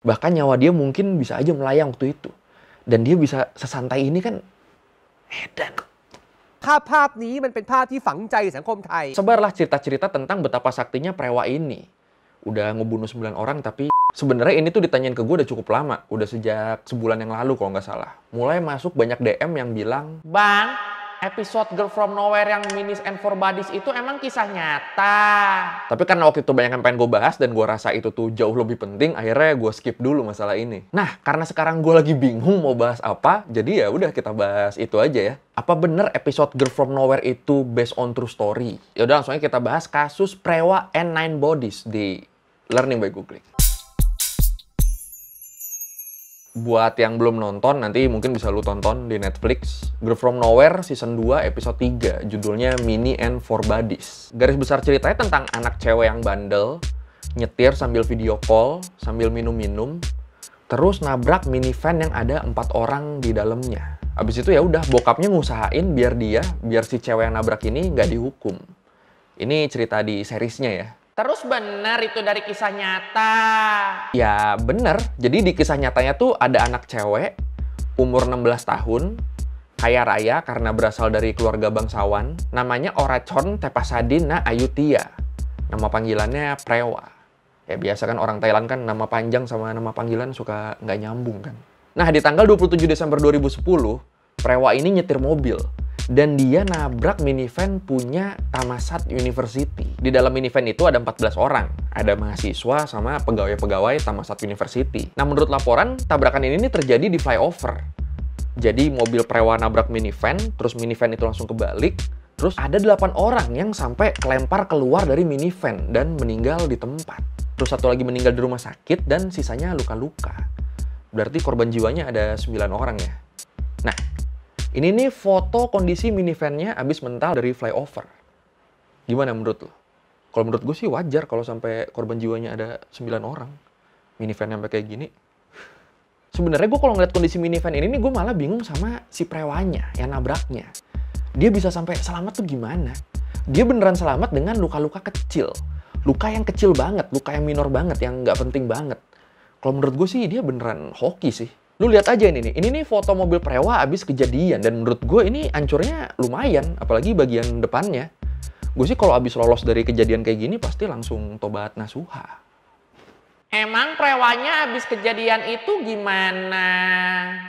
Bahkan nyawa dia mungkin bisa aja melayang waktu itu. Dan dia bisa sesantai ini kan edan. ภาพนี้มันเป็นภาพที่ฝังใจสังคมไทย Sebarlah cerita-cerita tentang betapa saktinya prewa ini. Udah ngebunuh 9 orang tapi sebenarnya ini tuh ditanyain ke gue udah cukup lama. Udah sejak sebulan yang lalu kalau nggak salah. Mulai masuk banyak DM yang bilang, "Bang, episode Girl From Nowhere yang Minis and For Buddies itu emang kisah nyata." Tapi karena waktu itu banyak yang pengen gue bahas dan gue rasa itu tuh jauh lebih penting, akhirnya gue skip dulu masalah ini. Nah, karena sekarang gue lagi bingung mau bahas apa, jadi ya udah kita bahas itu aja ya. Apa bener episode Girl From Nowhere itu based on true story? Ya udah langsung aja kita bahas kasus prewa and 9 bodies di Learning by Googling. Buat yang belum nonton, nanti mungkin bisa lu tonton di Netflix. Girl From Nowhere Season 2 Episode 3, judulnya Mini and For Buddies. Garis besar ceritanya tentang anak cewek yang bandel, nyetir sambil video call, sambil minum-minum, terus nabrak minivan yang ada 4 orang di dalamnya. Abis itu ya udah bokapnya ngusahain biar si cewek yang nabrak ini nggak dihukum. Ini cerita di seriesnya ya. Terus benar itu dari kisah nyata? Ya bener, jadi di kisah nyatanya tuh ada anak cewek, umur 16 tahun, kaya raya karena berasal dari keluarga bangsawan, namanya Orachon Tepasadina Ayutia. Nama panggilannya Prewa. Ya biasa kan orang Thailand kan nama panjang sama nama panggilan suka nggak nyambung kan. Nah di tanggal 27 Desember 2010, Prewa ini nyetir mobil. Dan dia nabrak minivan punya Thammasat University. Di dalam minivan itu ada 14 orang. Ada mahasiswa sama pegawai-pegawai Thammasat University. Nah, menurut laporan, tabrakan ini terjadi di flyover. Jadi mobil prewa nabrak minivan, terus minivan itu langsung kebalik. Terus ada 8 orang yang sampai kelempar keluar dari minivan dan meninggal di tempat. Terus satu lagi meninggal di rumah sakit dan sisanya luka-luka. Berarti korban jiwanya ada 9 orang ya. Nah, ini nih foto kondisi minivan-nya abis mental dari flyover. Gimana menurut lo? Kalau menurut gue sih wajar kalau sampai korban jiwanya ada 9 orang. Minivan sampai kayak gini. Sebenarnya gue kalau ngeliat kondisi minivan ini nih gue malah bingung sama si prewanya yang nabraknya. Dia bisa sampai selamat tuh gimana? Dia beneran selamat dengan luka-luka kecil. Luka yang kecil banget, luka yang minor banget, yang nggak penting banget. Kalau menurut gue sih dia beneran hoki sih. Lu lihat aja ini nih foto mobil prewa abis kejadian dan menurut gue ini hancurnya lumayan, apalagi bagian depannya. Gue sih kalau abis lolos dari kejadian kayak gini pasti langsung tobat nasuha. Emang prewanya abis kejadian itu gimana?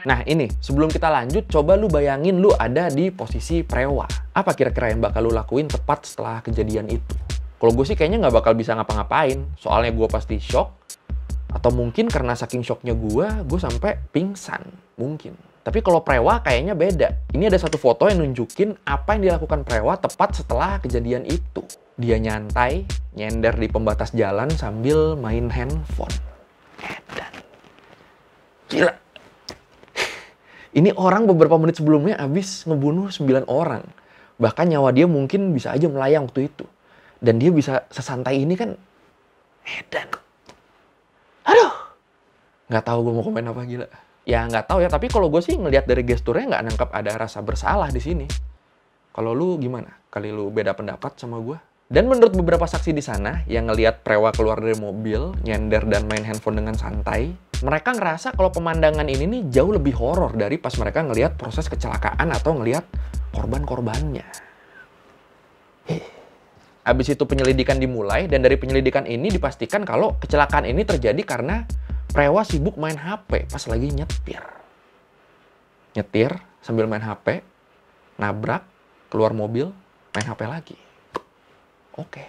Nah ini, sebelum kita lanjut, coba lu bayangin lu ada di posisi prewa. Apa kira-kira yang bakal lu lakuin tepat setelah kejadian itu? Kalau gue sih kayaknya nggak bakal bisa ngapa-ngapain, soalnya gue pasti shock. Atau mungkin karena saking shocknya gue sampai pingsan, mungkin. Tapi kalau prewa kayaknya beda. Ini ada satu foto yang nunjukin apa yang dilakukan prewa tepat setelah kejadian itu. Dia nyantai, nyender di pembatas jalan sambil main handphone. Edan. Gila. Ini orang beberapa menit sebelumnya habis ngebunuh 9 orang. Bahkan nyawa dia mungkin bisa aja melayang waktu itu. Dan dia bisa sesantai ini kan edan. Aduh, nggak tahu gue mau komen apa, gila. Ya nggak tahu ya, tapi kalau gue sih ngelihat dari gesturnya nggak nangkep ada rasa bersalah di sini. Kalau lu gimana? Kali lu beda pendapat sama gue? Dan menurut beberapa saksi di sana yang ngelihat prewa keluar dari mobil, nyender dan main handphone dengan santai, mereka ngerasa kalau pemandangan ini nih jauh lebih horor dari pas mereka ngelihat proses kecelakaan atau ngelihat korban-korbannya. Habis itu penyelidikan dimulai, dan dari penyelidikan ini dipastikan kalau kecelakaan ini terjadi karena prewa sibuk main HP pas lagi nyetir. Nyetir sambil main HP, nabrak, keluar mobil, main HP lagi. Oke.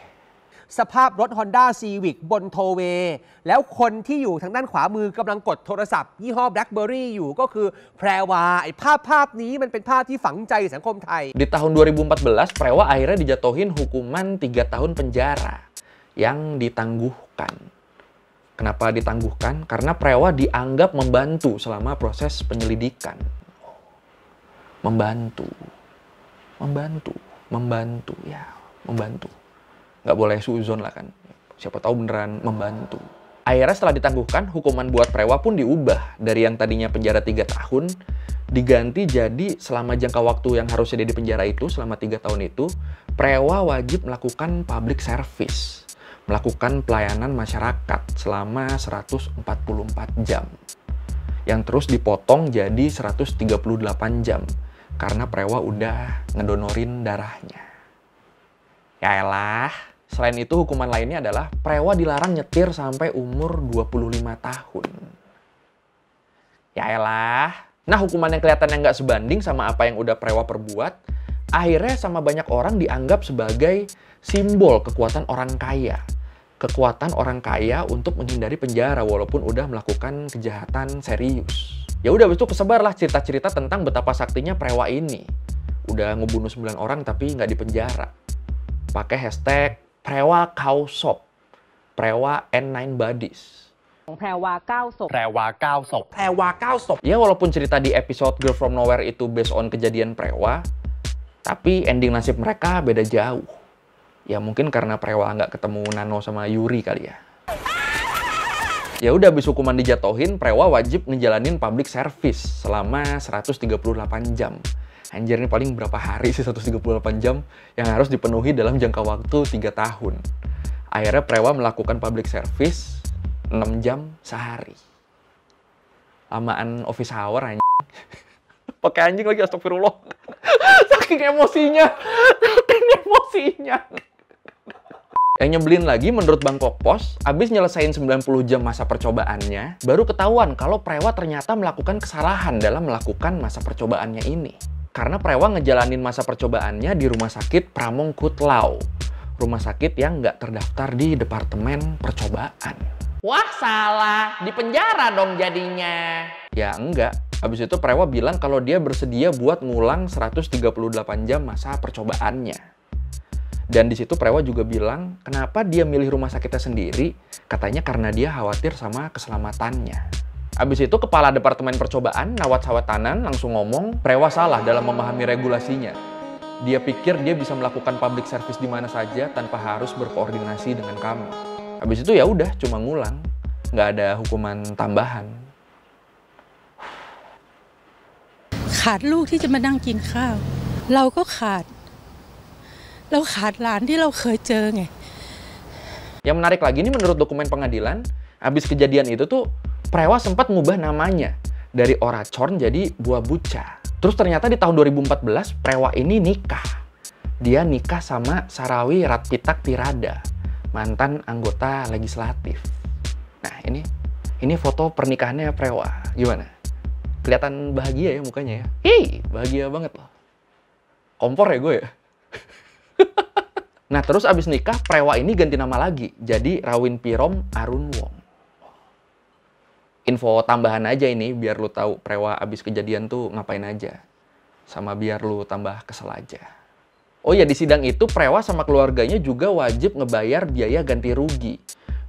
สภาพรถ Honda Civic บนโทเวย์แล้วคนที่อยู่ทางด้านขวามือกำลังกดโทรศัพท์ยี่ห้อ BlackBerry อยู่ก็คือแพรวาไอ้ภาพนี้มันเป็นภาพที่ฝังใจสังคมไทย Di tahun 2014, Prewa akhirnya dijatuhin hukuman 3 tahun penjara yang ditangguhkan. Kenapa ditangguhkan? Karena Prewa dianggap membantu selama proses penyelidikan. Membantu. Nggak boleh suzon lah kan. Siapa tahu beneran membantu. Akhirnya setelah ditangguhkan, hukuman buat Prewa pun diubah. Dari yang tadinya penjara 3 tahun, diganti jadi selama jangka waktu yang harusnya dia di penjara itu, selama 3 tahun itu, Prewa wajib melakukan public service. melakukan pelayanan masyarakat selama 144 jam. Yang terus dipotong jadi 138 jam karena Prewa udah ngedonorin darahnya. Ya elah, selain itu hukuman lainnya adalah Prewa dilarang nyetir sampai umur 25 tahun. Ya elah. Nah, hukuman yang kelihatannya nggak sebanding sama apa yang udah Prewa perbuat, akhirnya sama banyak orang dianggap sebagai simbol kekuatan orang kaya. Kekuatan orang kaya untuk menghindari penjara walaupun udah melakukan kejahatan serius. Ya udah, habis itu kesebarlah cerita-cerita tentang betapa saktinya Prewa ini. Udah ngebunuh 9 orang tapi nggak dipenjara. Pakai hashtag Prewa Kausop, Prewa N9 Badis. แพรวา9 ศพ แพรวา9 ศพ Ya walaupun cerita di episode Girl From Nowhere itu based on kejadian Prewa, tapi ending nasib mereka beda jauh. Ya mungkin karena Prewa nggak ketemu Nano sama Yuri kali ya. Ya udah, habis hukuman dijatuhin, Prewa wajib ngejalanin public service selama 138 jam. Anjir, ini paling berapa hari sih 138 jam yang harus dipenuhi dalam jangka waktu 3 tahun. Akhirnya Prewa melakukan public service 6 jam sehari. Lamaan office hour anjing. Pakai anjing lagi, astagfirullah. Saking emosinya. Yang nyebelin lagi, menurut Bangkok Post, abis nyelesain 90 jam masa percobaannya, baru ketahuan kalau Prewa ternyata melakukan kesalahan dalam melakukan masa percobaannya ini. Karena Prewa ngejalanin masa percobaannya di rumah sakit Pramongkutlau. Rumah sakit yang nggak terdaftar di Departemen Percobaan. Wah, salah. Di penjara dong jadinya. Ya enggak. Habis itu Prewa bilang kalau dia bersedia buat ngulang 138 jam masa percobaannya. Dan di situ Prewa juga bilang kenapa dia milih rumah sakitnya sendiri, katanya karena dia khawatir sama keselamatannya. Habis itu Kepala Departemen Percobaan, Nawat Sawatanan, langsung ngomong Prewa salah dalam memahami regulasinya. Dia pikir dia bisa melakukan public service di mana saja tanpa harus berkoordinasi dengan kami. Habis itu ya udah, cuma ngulang. Nggak ada hukuman tambahan. ขาดลูกที่จะมานั่งกินข้าวเราก็ขาดหลานที่เราเคยเจอไง Yang menarik lagi nih, menurut dokumen pengadilan, habis kejadian itu tuh Prewa sempat ngubah namanya dari Oracorn jadi Buah Buca. Terus ternyata di tahun 2014 Prewa ini nikah. Dia nikah sama Sarawi Ratpitak Tirada, mantan anggota legislatif. Nah, ini foto pernikahannya Prewa. Gimana? Kelihatan bahagia ya mukanya ya. Hei, bahagia banget loh. Kompor ya gue ya. Nah, terus abis nikah, Prewa ini ganti nama lagi. Jadi Rawin Pirom Arunwong. Info tambahan aja ini, biar lu tahu Prewa abis kejadian tuh ngapain aja. Sama biar lu tambah kesel aja. Oh ya, di sidang itu Prewa sama keluarganya juga wajib ngebayar biaya ganti rugi.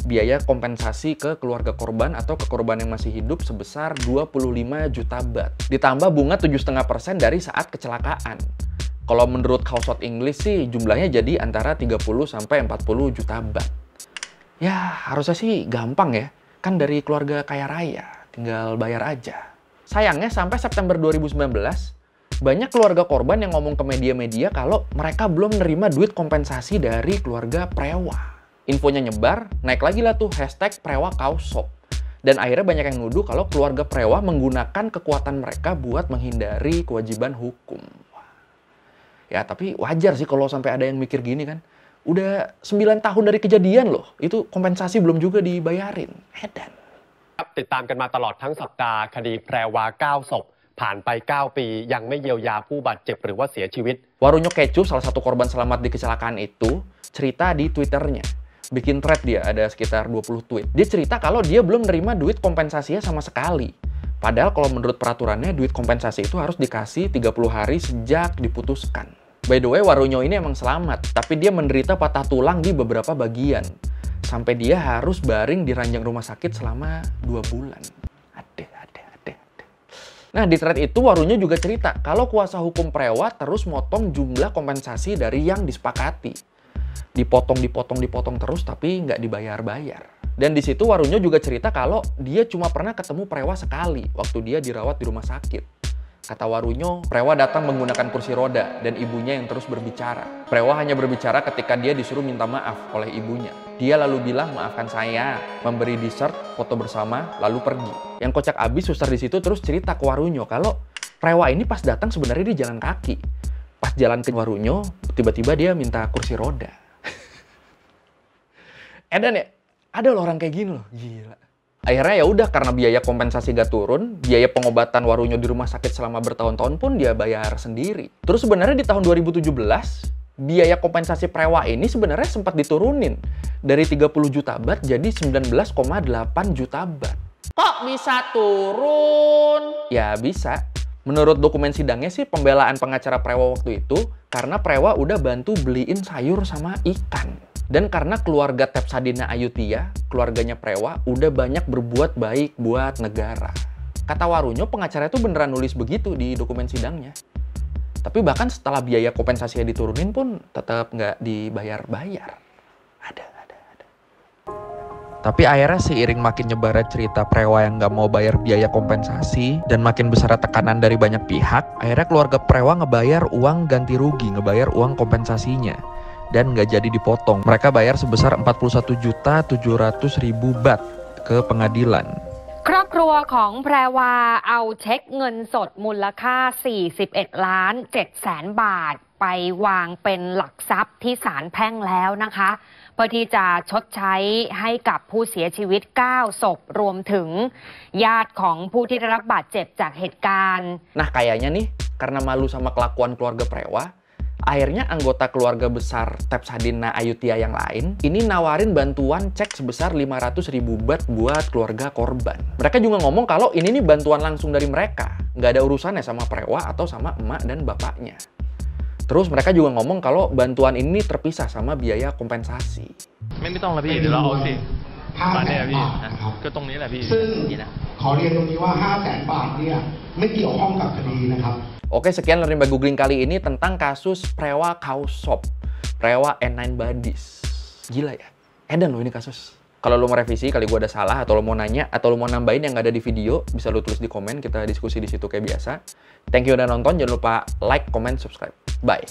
Biaya kompensasi ke keluarga korban atau ke korban yang masih hidup sebesar 25 juta baht. Ditambah bunga 7,5% dari saat kecelakaan. Kalau menurut Kausot English sih jumlahnya jadi antara 30 sampai 40 juta baht. Ya harusnya sih gampang ya. Kan dari keluarga kaya raya, tinggal bayar aja. Sayangnya sampai September 2019, banyak keluarga korban yang ngomong ke media-media kalau mereka belum menerima duit kompensasi dari keluarga Prewa. Infonya nyebar, naik lagi lah tuh hashtag Prewa Kausop. Dan akhirnya banyak yang nuduh kalau keluarga Prewa menggunakan kekuatan mereka buat menghindari kewajiban hukum. Ya tapi wajar sih kalau sampai ada yang mikir gini kan. Udah 9 tahun dari kejadian loh, itu kompensasi belum juga dibayarin. Edan. ติดตามกันมาตลอดทั้งสัปดาห์คดีแพรวา9 ศพผ่านไป9 ปียังไม่เยียวยาผู้บาดเจ็บหรือว่าเสียชีวิต Warunyo Kecup, salah satu korban selamat di kecelakaan itu, cerita di Twitternya. Bikin thread dia, ada sekitar 20 tweet. Dia cerita kalau dia belum nerima duit kompensasinya sama sekali. Padahal kalau menurut peraturannya, duit kompensasi itu harus dikasih 30 hari sejak diputuskan. By the way, Warunyo ini emang selamat, tapi dia menderita patah tulang di beberapa bagian. Sampai dia harus baring di ranjang rumah sakit selama 2 bulan. Adeh. Nah, di thread itu Warunyo juga cerita kalau kuasa hukum Prewa terus motong jumlah kompensasi dari yang disepakati. Dipotong terus tapi nggak dibayar-bayar. Dan di situ Warunyo juga cerita kalau dia cuma pernah ketemu Prewa sekali waktu dia dirawat di rumah sakit. Kata Warunyo, Prewa datang menggunakan kursi roda dan ibunya yang terus berbicara. Prewa hanya berbicara ketika dia disuruh minta maaf oleh ibunya. Dia lalu bilang maafkan saya, memberi dessert, foto bersama, lalu pergi. Yang kocak abis suster di situ terus cerita ke Warunyo kalau Prewa ini pas datang sebenarnya dia jalan kaki. Pas jalan ke Warunyo, tiba-tiba dia minta kursi roda. Edan ya, ada loh orang kayak gini loh, gila. Akhirnya ya udah karena biaya kompensasi gak turun, biaya pengobatan Warunyo di rumah sakit selama bertahun-tahun pun dia bayar sendiri. Terus sebenarnya di tahun 2017, biaya kompensasi Prewa ini sebenarnya sempat diturunin dari 30 juta baht jadi 19,8 juta baht. Kok bisa turun? Ya bisa. Menurut dokumen sidangnya sih pembelaan pengacara Prewa waktu itu karena Prewa udah bantu beliin sayur sama ikan. Dan karena keluarga Tepsadina Ayutthaya, keluarganya Prewa, udah banyak berbuat baik buat negara. Kata Warunyo, pengacara itu beneran nulis begitu di dokumen sidangnya. Tapi bahkan setelah biaya kompensasinya diturunin pun tetap nggak dibayar-bayar. Ada. Tapi akhirnya seiring makin nyebarnya cerita Prewa yang nggak mau bayar biaya kompensasi dan makin besar tekanan dari banyak pihak, akhirnya keluarga Prewa ngebayar uang ganti rugi, ngebayar uang kompensasinya. Dan nggak jadi dipotong. Mereka bayar sebesar 41.700.000 baht ke pengadilan. ครอบครัวของแพรวาเอาเช็คเงินสดมูลค่า 41,700,000 บาทไปวางเป็นหลักทรัพย์ที่ศาลแพ่งแล้วนะคะเพื่อที่จะชดใช้ให้กับผู้เสียชีวิต 9 ศพรวมถึงญาติของผู้ที่ได้รับบาดเจ็บจากเหตุการณ์ Nah kayaknya nih karena malu sama kelakuan keluarga Prewa, akhirnya anggota keluarga besar Tepsadina Ayutthaya yang lain ini nawarin bantuan cek sebesar 500.000 baht buat keluarga korban. Mereka juga ngomong kalau ini nih bantuan langsung dari mereka, nggak ada urusannya sama Prewa atau sama emak dan bapaknya. Terus mereka juga ngomong kalau bantuan ini terpisah sama biaya kompensasi. ไม่ต้องละพี่เดี๋ยวเราเอาสิมาเนี่ยพี่ก็ตรงนี้แหละพี่ ซึ่งขอเรียนตรงนี้ว่า 500,000 บาทเนี่ยไม่เกี่ยวข้องกับคดีนะครับ Oke, sekian Learning by Googling kali ini tentang kasus Prewa Kausop, Prewa N9 Badis. Gila ya, edan loh ini kasus. Kalau lo mau revisi, kali gue ada salah, atau lo mau nanya, atau lo mau nambahin yang nggak ada di video, bisa lo tulis di komen, kita diskusi di situ kayak biasa. Thank you udah nonton, jangan lupa like, comment, subscribe. Bye.